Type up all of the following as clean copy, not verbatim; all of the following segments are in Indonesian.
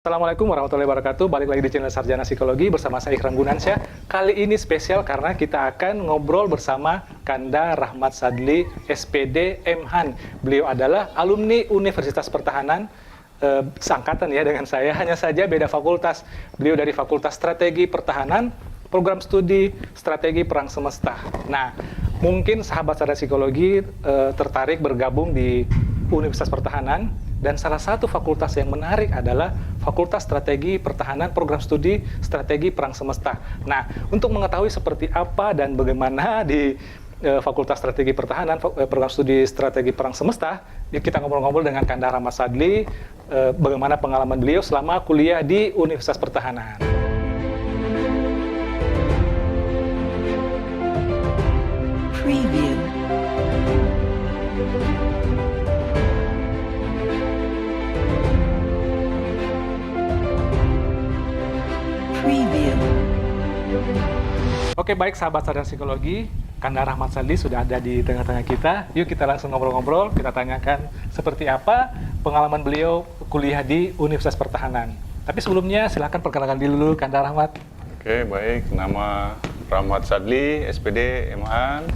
Assalamualaikum warahmatullahi wabarakatuh. Balik lagi di channel Sarjana Psikologi bersama saya Ikram Gunansyah. Kali ini spesial karena kita akan ngobrol bersama Kanda Rahmat Sadli, SPD MHAN. Beliau adalah alumni Universitas Pertahanan, seangkatan ya dengan saya, hanya saja beda fakultas. Beliau dari Fakultas Strategi Pertahanan, program studi Strategi Perang Semesta. Nah, mungkin sahabat Sarjana Psikologi tertarik bergabung di Universitas Pertahanan. Dan salah satu fakultas yang menarik adalah Fakultas Strategi Pertahanan Program Studi Strategi Perang Semesta. Nah, untuk mengetahui seperti apa dan bagaimana di Fakultas Strategi Pertahanan Program Studi Strategi Perang Semesta, kita ngobrol-ngobrol dengan Kanda Rahmat Sadli, bagaimana pengalaman beliau selama kuliah di Universitas Pertahanan. Preview. Preview. Oke, baik sahabat Sarjana Psikologi, Kanda Rahmat Sadli sudah ada di tengah-tengah kita. Yuk kita langsung ngobrol-ngobrol, kita tanyakan seperti apa pengalaman beliau kuliah di Universitas Pertahanan. Tapi sebelumnya silahkan perkenalkan dulu Kanda Rahmat. Oke, baik. Nama Rahmat Sadli, SPD MHAN.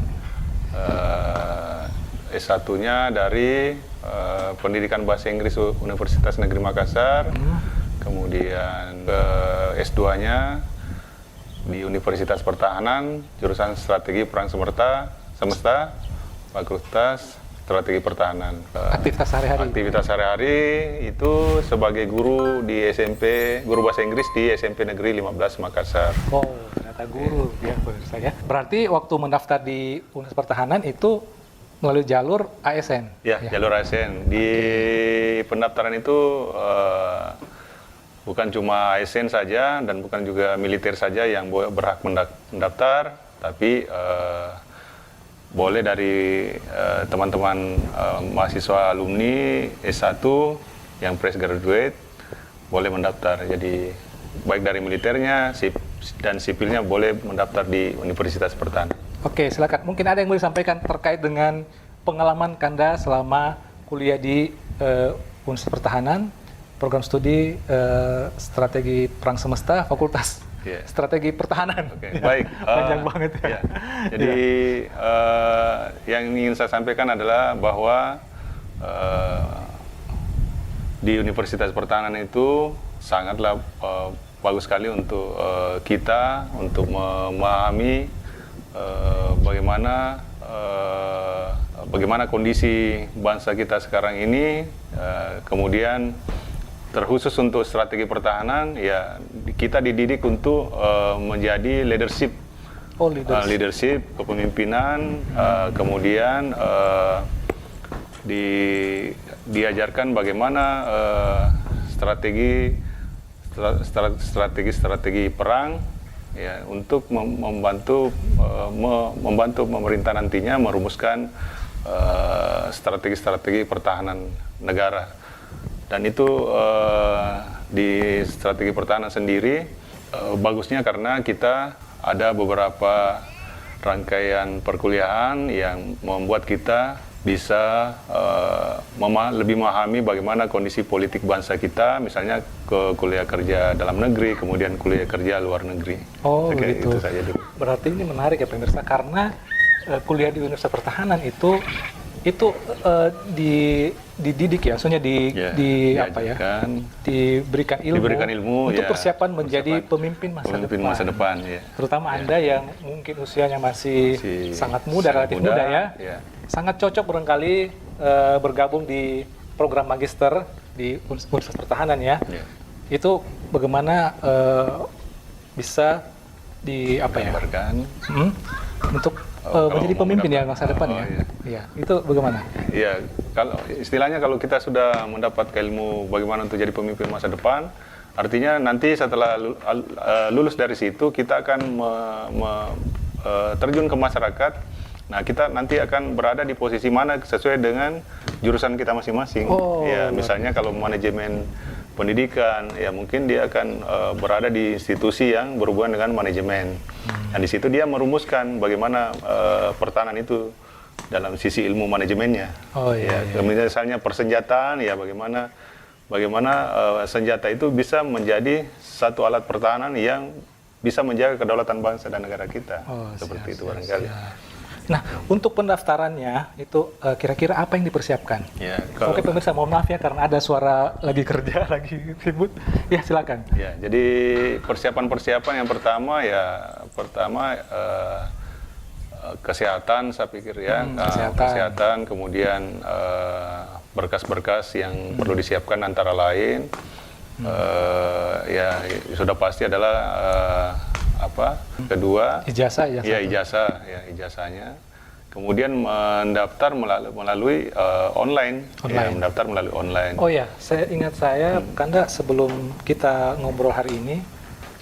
S1-nya dari Pendidikan Bahasa Inggris Universitas Negeri Makassar. Kemudian S2-nya di Universitas Pertahanan, jurusan Strategi Perang Semesta, Fakultas Strategi Pertahanan. Aktivitas sehari-hari? Aktivitas sehari-hari itu sebagai guru di SMP, guru bahasa Inggris di SMP Negeri 15 Makassar. Oh, ternyata guru ya pemirsa ya. Berarti waktu mendaftar di Universitas Pertahanan itu melalui jalur ASN? Ya, jalur ASN. Di pendaftaran itu bukan cuma ASN saja dan bukan juga militer saja yang berhak mendaftar, tapi boleh dari teman-teman mahasiswa alumni S1 yang fresh graduate boleh mendaftar. Jadi baik dari militernya dan sipilnya boleh mendaftar di Universitas Pertahanan. Oke, silakan. Mungkin ada yang boleh disampaikan terkait dengan pengalaman Kanda selama kuliah di Universitas Pertahanan, program studi Strategi Perang Semesta, Fakultas Strategi Pertahanan. Oke, baik. Panjang banget ya. Ya. Jadi yang ingin saya sampaikan adalah bahwa di Universitas Pertahanan itu sangatlah bagus sekali untuk kita untuk memahami bagaimana kondisi bangsa kita sekarang ini, kemudian terkhusus untuk strategi pertahanan, ya kita dididik untuk menjadi leadership, leadership kepemimpinan, kemudian diajarkan bagaimana strategi perang, ya untuk membantu pemerintah nantinya merumuskan strategi pertahanan negara. Dan itu di strategi pertahanan sendiri bagusnya karena kita ada beberapa rangkaian perkuliahan yang membuat kita bisa lebih memahami bagaimana kondisi politik bangsa kita, misalnya ke kuliah kerja dalam negeri, kemudian kuliah kerja luar negeri. Oh, begitu. Itu saja dulu. Berarti ini menarik ya pemirsa, karena kuliah di Universitas Pertahanan itu dididik ya, maksudnya diberikan ilmu untuk ya, persiapan menjadi pemimpin masa depan. Ya. Terutama Anda yang mungkin usianya masih sangat muda, relatif muda ya. Sangat cocok barangkali bergabung di program magister di Universitas Pertahanan ya. Itu bagaimana bisa untuk menjadi pemimpin ya masa depan ya. Iya, itu bagaimana? Iya, kalau kita sudah mendapat ilmu bagaimana untuk jadi pemimpin masa depan, artinya nanti setelah lulus dari situ kita akan terjun ke masyarakat. Nah, kita nanti akan berada di posisi mana sesuai dengan jurusan kita masing-masing. Misalnya kalau manajemen pendidikan, ya mungkin dia akan berada di institusi yang berhubungan dengan manajemen. Dan di situ dia merumuskan bagaimana pertahanan itu dalam sisi ilmu manajemennya. Kemudian misalnya persenjataan, ya bagaimana bagaimana senjata itu bisa menjadi satu alat pertahanan yang bisa menjaga kedaulatan bangsa dan negara kita. Seperti itu barangkali. Nah, untuk pendaftarannya itu kira-kira apa yang dipersiapkan? Ya, Oke pemirsa, mohon maaf ya karena ada suara lagi kerja, lagi ribut. Ya silakan. Ya, jadi persiapan yang pertama kesehatan saya pikir ya, kesehatan, kemudian berkas-berkas yang perlu disiapkan antara lain, ya sudah pasti adalah kedua Ijazah ya. Ya ijazahnya. Kemudian mendaftar melalui online. Ya, mendaftar melalui online. Oh ya, saya Kanda sebelum kita ngobrol hari ini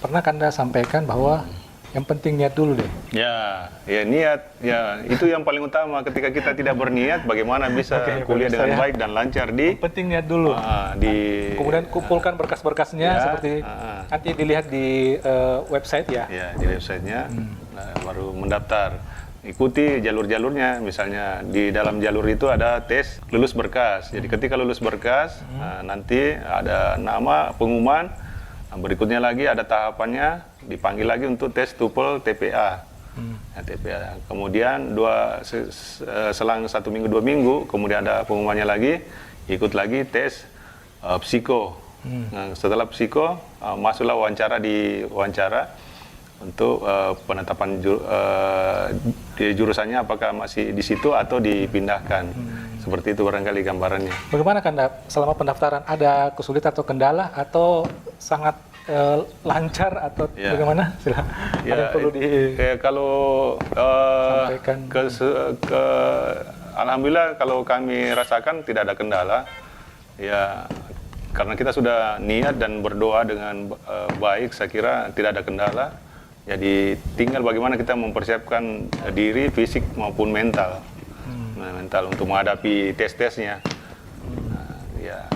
pernah Kanda sampaikan bahwa yang penting niat dulu deh. Ya niat. Ya itu yang paling utama. Ketika kita tidak berniat, bagaimana bisa kuliah dengan baik dan lancar di? Yang penting niat dulu. Kemudian kumpulkan berkas-berkasnya seperti nanti dilihat di website ya. Ya di websitenya, baru mendaftar. Ikuti jalur-jalurnya. Misalnya di dalam jalur itu ada tes lulus berkas. Jadi ketika lulus berkas, nanti ada nama pengumuman. Berikutnya lagi ada tahapannya, dipanggil lagi untuk tes TOEFL TPA. TPA. Kemudian selang 1 minggu 2 minggu, kemudian ada pengumumannya lagi, ikut lagi tes psiko. Nah, setelah psiko, masuklah wawancara untuk penetapan jurusannya apakah masih di situ atau dipindahkan. Seperti itu barangkali gambarannya. Bagaimana Kanda selama pendaftaran, ada kesulitan atau kendala atau sangat lancar atau bagaimana? Ada yang perlu kalau sampaikan. Alhamdulillah kalau kami rasakan tidak ada kendala. Ya karena kita sudah niat dan berdoa dengan baik, saya kira tidak ada kendala. Jadi tinggal bagaimana kita mempersiapkan diri fisik maupun mental. Mental untuk menghadapi tes-tesnya. Ya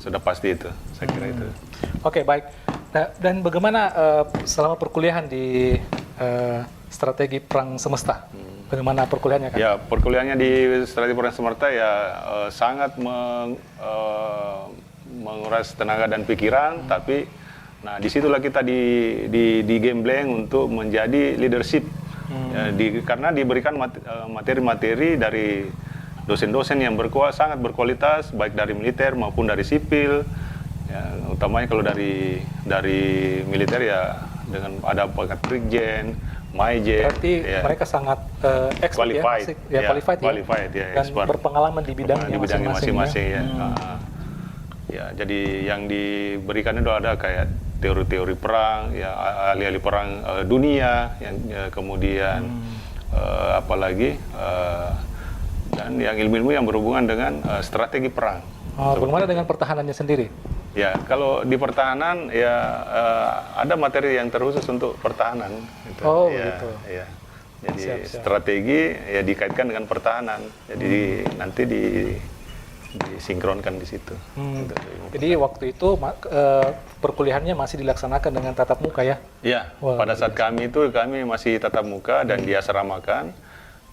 sudah pasti itu, saya kira itu. Oke, baik. Nah, dan bagaimana selama perkuliahan di strategi perang semesta? Bagaimana perkuliahannya kan? Ya, perkuliahannya di strategi perang semesta ya sangat menguras tenaga dan pikiran, tapi disitulah kita digembleng untuk menjadi leadership. Ya, karena diberikan materi-materi dari dosen-dosen yang sangat berkualitas, baik dari militer maupun dari sipil. Ya, utamanya kalau dari militer ya dengan ada pangkat brigjen, major. Berarti mereka sangat qualified, qualified ya, dan berpengalaman di bidangnya masing-masing. Ya. Ya, jadi yang diberikan itu ada kayak teori-teori perang, ya ahli-ahli perang dunia, yang kemudian apalagi dan yang ilmu-ilmu yang berhubungan dengan strategi perang. Bagaimana dengan pertahanannya sendiri? Ya, kalau di pertahanan ya ada materi yang terkhusus untuk pertahanan. Gitu. Gitu. Ya. Jadi strategi ya dikaitkan dengan pertahanan. Jadi nanti disinkronkan di situ. Jadi waktu itu perkuliahannya masih dilaksanakan dengan tatap muka ya? Ya, pada saat kami masih tatap muka dan diasramakan.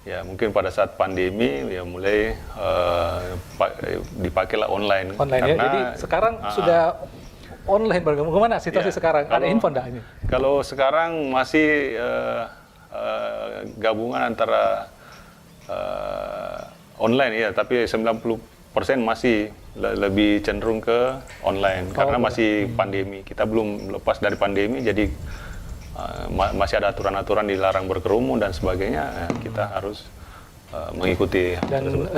Ya mungkin pada saat pandemi ya mulai dipakailah online. Karena, ya. Jadi sekarang sudah online. Bagaimana situasi sekarang? Ada info enggak ini? Kalau sekarang masih gabungan antara online ya, tapi 90% masih lebih cenderung ke online karena masih pandemi. Kita belum lepas dari pandemi, jadi masih ada aturan-aturan dilarang berkerumun dan sebagainya. Kita harus mengikuti. Dan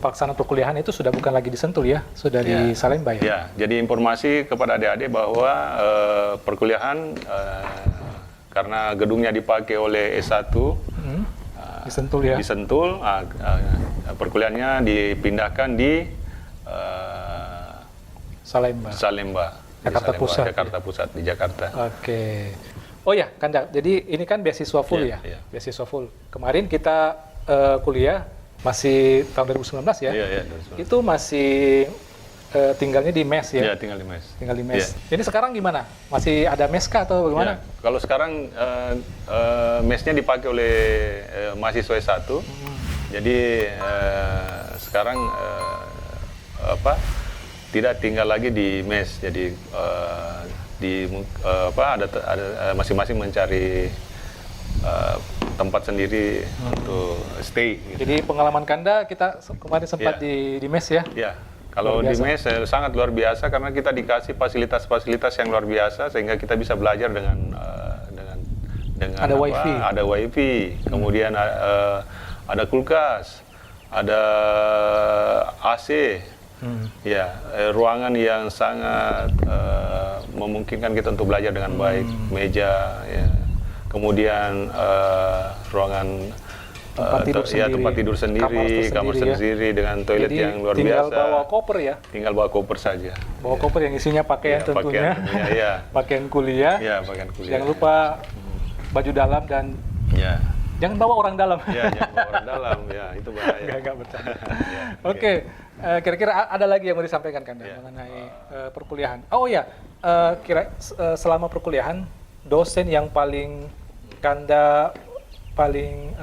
pelaksanaan perkuliahan itu sudah bukan lagi di Sentul ya, sudah di Salemba ya? Ya, jadi informasi kepada adik-adik bahwa perkuliahan karena gedungnya dipakai oleh S1 di Sentul ya? Di Sentul, perkuliahannya dipindahkan di Salemba. Jakarta Pusat di Jakarta. Oke. Oh ya, Kanda. Jadi ini kan beasiswa full ya? Beasiswa full. Kemarin kita kuliah masih tahun 2019 ya? Iya. Itu masih tinggalnya di mes ya? Iya, tinggal di mes. Tinggal di mes. Ini sekarang gimana? Masih ada mes kah atau bagaimana? Ya, kalau sekarang mesnya dipakai oleh mahasiswa S1. Jadi sekarang tidak tinggal lagi di mes, jadi ada masing-masing mencari tempat sendiri untuk stay. Gitu. Jadi pengalaman Kanda kita kemarin sempat di mes ya? Ya, kalau di mes sangat luar biasa karena kita dikasih fasilitas-fasilitas yang luar biasa sehingga kita bisa belajar dengan ada wifi. Ada wifi, kemudian ada kulkas, ada AC. Ya, ruangan yang sangat memungkinkan kita untuk belajar dengan baik, meja, ya. Kemudian ruangan tempat tidur sendiri, kamar sendiri dengan toilet jadi, yang luar tinggal biasa. Tinggal bawa koper ya? Tinggal bawa koper saja. Bawa koper yang isinya pakaian tentunya, pakaian kuliah. Ya, pakaian kuliah. Jangan lupa baju dalam dan jangan bawa orang dalam. Ya, jangan bawa orang dalam, ya itu bahaya. Enggak bercanda. Oke, kira-kira ada lagi yang mau disampaikan Kanda mengenai perkuliahan? Oh ya, selama perkuliahan dosen yang paling Kanda paling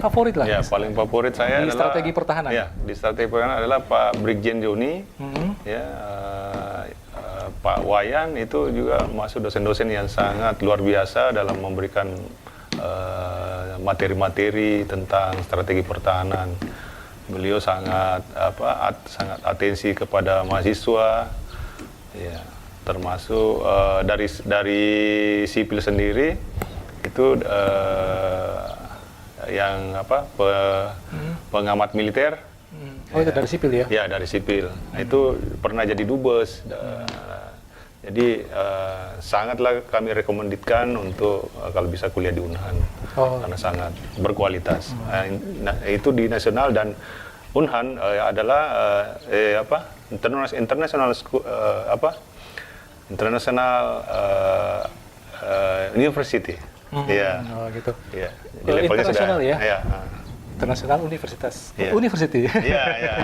favorit lah. Ya, paling favorit saya di adalah strategi pertahanan. Ya, di strategi pertahanan adalah Pak Brigjen Joni. Ya, Pak Wayan itu juga masuk dosen-dosen yang sangat luar biasa dalam memberikan materi-materi tentang strategi pertahanan. Beliau sangat sangat atensi kepada mahasiswa. Ya, termasuk dari sipil sendiri itu yang pengamat militer. Oh, itu dari sipil ya? Ya, dari sipil. Nah, itu pernah jadi dubes. Jadi sangatlah kami rekomendasikan untuk kalau bisa kuliah di Unhan. Karena sangat berkualitas. Nah, itu di nasional dan Unhan adalah international school, international university. Iya. Oh, gitu. Iya. Internasional ya? Iya. Internasional Universitas. Yeah. University. Iya, iya.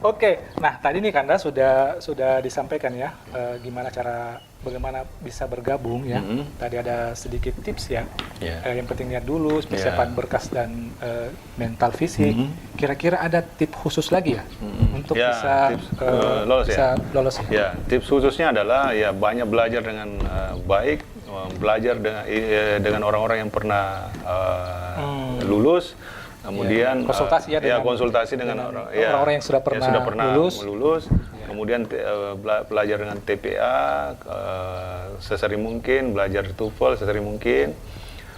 Oke. Nah, tadi nih Kanda sudah disampaikan ya bagaimana bisa bergabung ya. Tadi ada sedikit tips ya. Yang penting lihat dulu persiapan berkas dan mental fisik. Kira-kira ada tips khusus lagi ya untuk bisa lolos ya? Ya, tips khususnya adalah ya banyak belajar dengan baik, belajar dengan orang-orang yang pernah lulus, kemudian konsultasi dengan orang-orang yang sudah pernah lulus. Kemudian belajar dengan TPA sesering mungkin, belajar TOEFL sesering mungkin.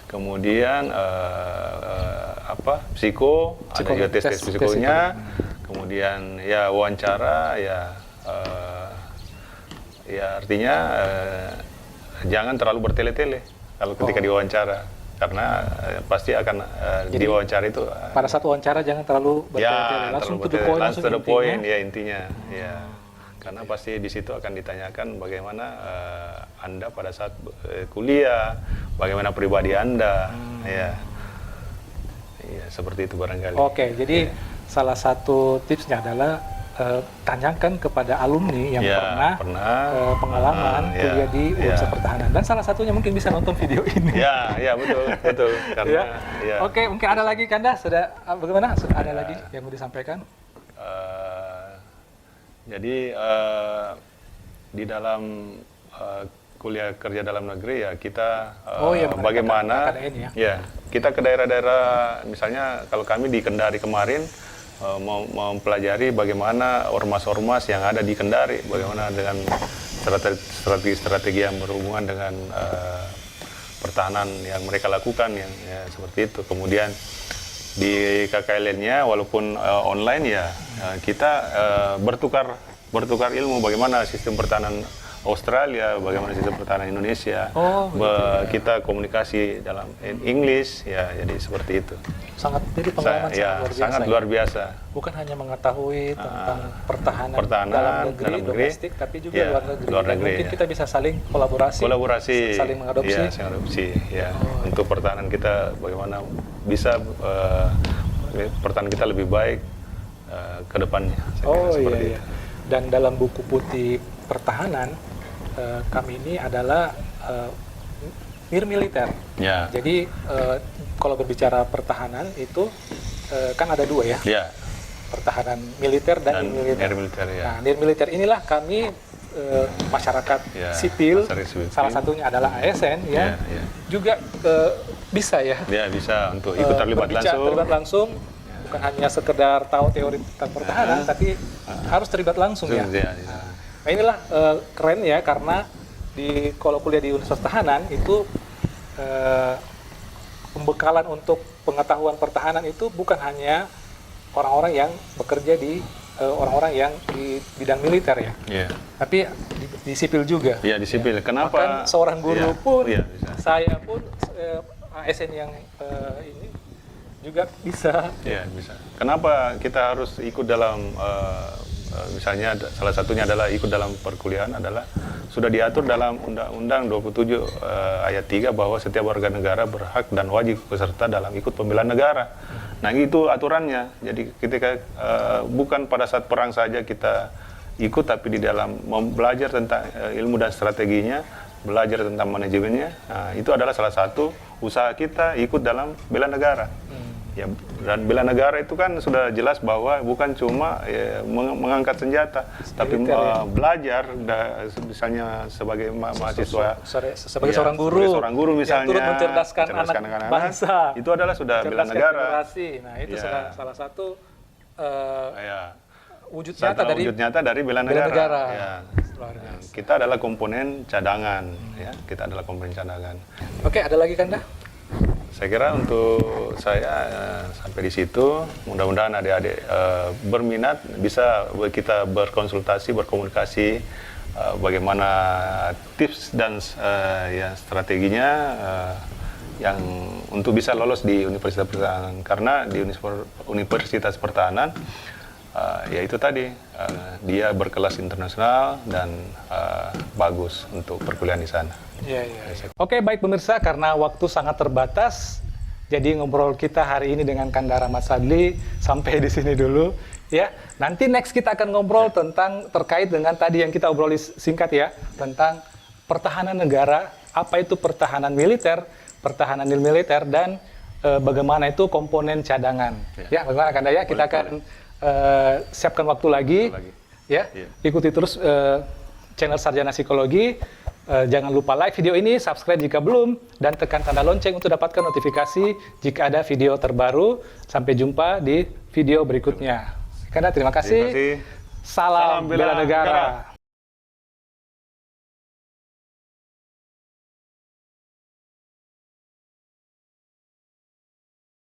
Kemudian ada juga tes psikonya. Kemudian ya wawancara artinya jangan terlalu bertele-tele kalau ketika diwawancara. Karena pasti akan diwawancara itu pada saat wawancara jangan terlalu bertele-tele, langsung to the point ya intinya. Ya. Karena pasti di situ akan ditanyakan bagaimana Anda pada saat kuliah, bagaimana pribadi Anda, ya seperti itu barangkali. Oke, jadi salah satu tipsnya adalah tanyakan kepada alumni yang pernah pengalaman kuliah di Universitas Pertahanan, dan salah satunya mungkin bisa nonton video ini. Ya betul. Karena, Oke, mungkin ada lagi Kanda, bagaimana? Ada lagi yang mau disampaikan? Jadi di dalam kuliah kerja dalam negeri ya kita bagaimana KKN, kita ke daerah-daerah, misalnya kalau kami di Kendari kemarin mempelajari bagaimana ormas-ormas yang ada di Kendari, bagaimana dengan strategi yang berhubungan dengan pertahanan yang mereka lakukan yang seperti itu. Kemudian di KKLN-nya walaupun online kita bertukar ilmu bagaimana sistem pertahanan Australia, bagaimana sistem pertahanan Indonesia. Kita komunikasi dalam English jadi seperti itu. Jadi pengalaman sangat luar biasa. Bukan hanya mengetahui tentang pertahanan dalam negeri, domestik, tapi juga luar negeri. Mungkin kita bisa saling kolaborasi, saling mengadopsi. Untuk pertahanan kita bagaimana bisa pertahanan kita lebih baik ke depannya. Itu. Dan dalam buku putih pertahanan kami ini adalah militer. Jadi kalau berbicara pertahanan itu kan ada dua ya. pertahanan militer dan nirmiliter. nirmiliter, ya. Nah, nirmiliter inilah kami masyarakat Ya, sipil, masyarakat sipil. salah satunya adalah ASN ya, juga bisa ya. Ya, bisa untuk ikut terlibat langsung. Terlibat langsung, bukan hanya sekedar tahu teori tentang pertahanan, tapi harus terlibat langsung ya. Ya. Nah inilah keren ya, karena kalau kuliah di Universitas Pertahanan itu pembekalan untuk pengetahuan pertahanan itu bukan hanya orang-orang yang bekerja di orang-orang yang di bidang militer ya, Iya. tapi di sipil juga. Iya, di sipil. Kenapa? Bahkan seorang guru pun, bisa. saya pun ASN yang ini juga bisa. Iya, bisa. Kenapa kita harus ikut dalam misalnya salah satunya adalah ikut dalam perkuliahan adalah sudah diatur dalam Undang-Undang 27 ayat 3 bahwa setiap warga negara berhak dan wajib peserta dalam ikut pembelaan negara. Nah, itu aturannya. Jadi ketika bukan pada saat perang saja kita ikut, tapi di dalam belajar tentang ilmu dan strateginya, belajar tentang manajemennya, itu adalah salah satu usaha kita ikut dalam bela negara. Ya, dan bela negara itu kan sudah jelas bahwa bukan cuma mengangkat senjata, tapi belajar, misalnya sebagai mahasiswa, sebagai seorang guru misalnya, turut mencerdaskan anak bangsa, itu adalah sudah bela negara. Generasi. Nah, itu salah satu wujud wujud nyata dari bela negara. Ya. Luar biasa. Kita adalah komponen cadangan, ya. Kita adalah komponen cadangan. Oke, ada lagi Kanda? Saya kira untuk saya sampai di situ. Mudah-mudahan adik-adik berminat, bisa kita berkonsultasi, berkomunikasi bagaimana tips dan strateginya yang untuk bisa lolos di Universitas Pertahanan. Karena di Universitas Pertahanan ya itu tadi, dia berkelas internasional dan bagus untuk perkuliahan di sana. Iya. Oke, baik pemirsa, karena waktu sangat terbatas, jadi ngobrol kita hari ini dengan Kanda Rahmat Sadli sampai di sini dulu. Ya, nanti next kita akan ngobrol tentang terkait dengan tadi yang kita obroli singkat ya, tentang pertahanan negara, apa itu pertahanan militer, pertahanan nirmiliter, dan bagaimana itu komponen cadangan. Ya, bagaimana Kanda ya? Kita akan siapkan waktu lagi. Ya, ikuti terus channel Sarjana Psikologi. Jangan lupa like video ini, subscribe jika belum, dan tekan tanda lonceng untuk dapatkan notifikasi jika ada video terbaru. Sampai jumpa di video berikutnya. Kanda, terima kasih. Terima kasih. Salam bela negara.